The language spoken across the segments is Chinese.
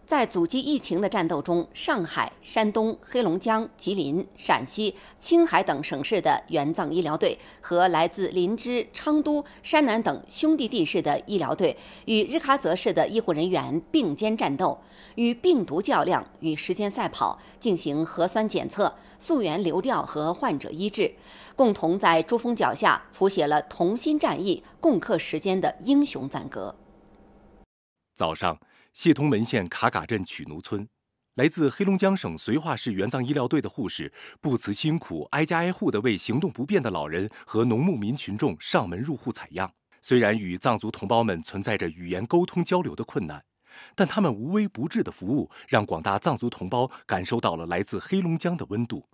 在阻击疫情的战斗中，上海、山东、黑龙江、吉林、陕西、青海等省市的援藏医疗队和来自林芝、昌都、山南等兄弟地市的医疗队与日喀则市的医护人员并肩战斗，与病毒较量，与时间赛跑，进行核酸检测、溯源流调和患者医治，共同在珠峰脚下谱写了同心战役、共克时艰的英雄赞歌。早上，谢通门县卡嘎镇曲奴村，来自黑龙江省绥化市援藏医疗队的护士不辞辛苦，挨家挨户地为行动不便的老人和农牧民群众上门入户采样。虽然与藏族同胞们存在着语言沟通交流的困难，但他们无微不至的服务，让广大藏族同胞感受到了来自黑龙江的温度。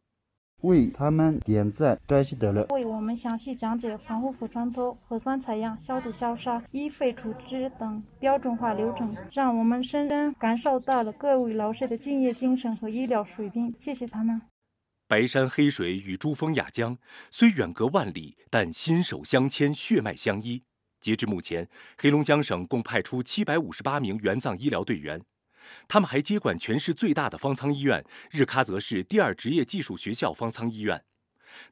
为他们点赞摘悉得了，为我们详细讲解防护服穿脱、核酸采样、消毒消杀、医废处置等标准化流程，让我们深深感受到了各位老师的敬业精神和医疗水平，谢谢他们。白山黑水与珠峰雅江虽远隔万里，但心手相牵，血脉相依。截至目前，黑龙江省共派出758名援藏医疗队员，他们还接管全市最大的方舱医院——日喀则市第2职业技术学校方舱医院。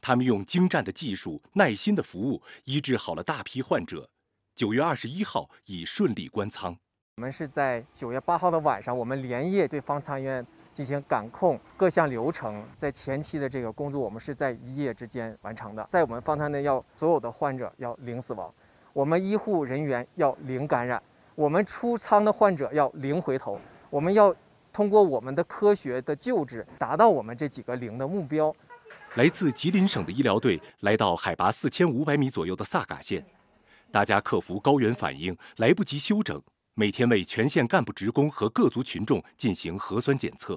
他们用精湛的技术、耐心的服务，医治好了大批患者。9月21号已顺利关舱。我们是在9月8号的晚上，我们连夜对方舱医院进行感控，各项流程在前期的这个工作，我们是在一夜之间完成的。在我们方舱内，所有的患者要0死亡，我们医护人员要0感染，我们出舱的患者要0回头。我们要通过我们的科学的救治，达到我们这几个0的目标。来自吉林省的医疗队来到海拔4500米左右的萨嘎县，大家克服高原反应，来不及休整，每天为全县干部职工和各族群众进行核酸检测。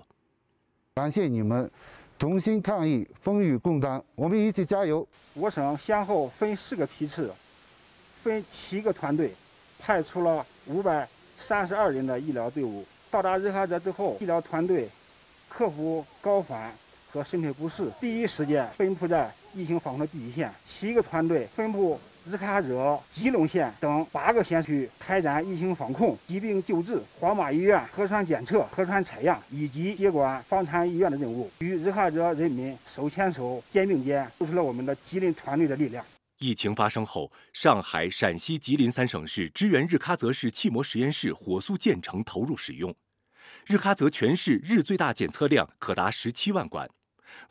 感谢你们同心抗疫，风雨共担，我们一起加油。我省先后分4个批次，分7个团队，派出了532人的医疗队伍。到达日喀则之后，医疗团队克服高反和身体不适，第一时间分布在疫情防控的第一线。7个团队分布日喀则、吉隆县等8个县区，开展疫情防控、疾病救治、黄码医院核酸检测、核酸采样以及接管方舱医院的任务，与日喀则人民手牵手、肩并肩，付出了我们的吉林团队的力量。疫情发生后，上海、陕西、吉林3省市支援日喀则市气膜实验室火速建成投入使用。日喀则全市日最大检测量可达17万管，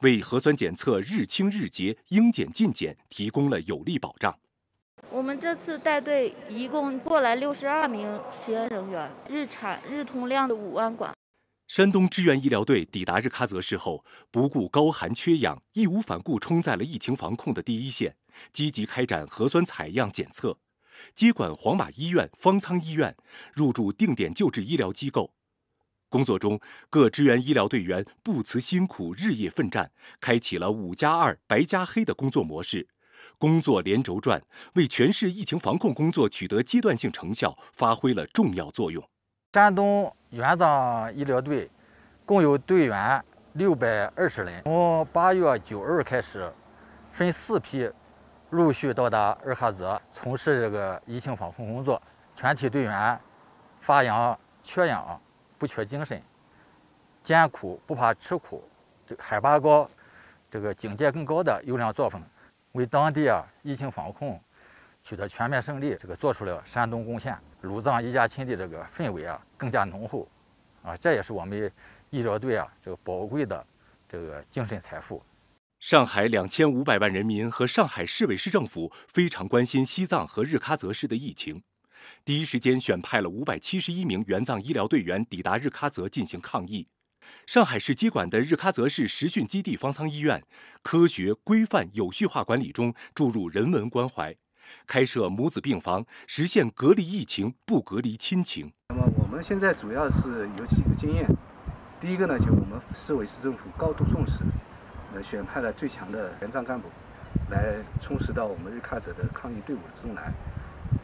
为核酸检测日清日结、应检尽检提供了有力保障。我们这次带队一共过来62名实验人员，日通量的5万管。山东支援医疗队抵达日喀则市后，不顾高寒缺氧，义无反顾冲在了疫情防控的第一线，积极开展核酸采样检测，接管黄码医院、方舱医院，入驻定点救治医疗机构。工作中，各支援医疗队员不辞辛苦，日夜奋战，开启了5+2白加黑的工作模式，工作连轴转，为全市疫情防控工作取得阶段性成效发挥了重要作用。山东援藏医疗队共有队员620人，从8月9日开始，分4批陆续到达日喀则，从事这个疫情防控工作。全体队员发扬缺氧不缺精神，艰苦不怕吃苦，海拔高，警戒更高的优良作风，为当地疫情防控取得全面胜利做出了山东贡献。鲁藏一家亲的氛围更加浓厚，这也是我们医疗队宝贵的精神财富。上海2500万人民和上海市委市政府非常关心西藏和日喀则市的疫情，第一时间选派了571名援藏医疗队员抵达日喀则进行抗疫。上海市接管的日喀则市实训基地方舱医院，科学、规范、有序化管理中注入人文关怀，开设母子病房，实现隔离疫情不隔离亲情。那么我们现在主要是有几个经验。第一个呢，就我们市委市政府高度重视，选派了最强的援藏干部来充实到我们日喀则的抗疫队伍的中来。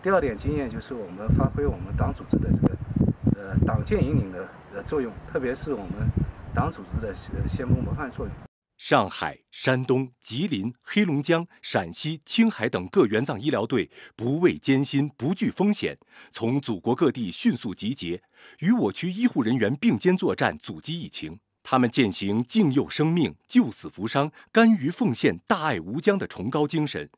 第二点经验就是我们发挥我们党组织的党建引领的作用，特别是我们党组织的先锋模范作用。上海、山东、吉林、黑龙江、陕西、青海等各援藏医疗队不畏艰辛、不惧风险，从祖国各地迅速集结，与我区医护人员并肩作战，阻击疫情。他们践行敬佑生命、救死扶伤、甘于奉献、大爱无疆的崇高精神，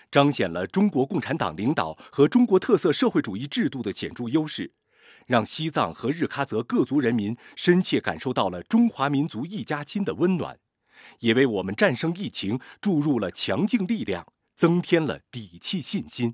彰显了中国共产党领导和中国特色社会主义制度的显著优势，让西藏和日喀则各族人民深切感受到了中华民族一家亲的温暖，也为我们战胜疫情注入了强劲力量，增添了底气信心。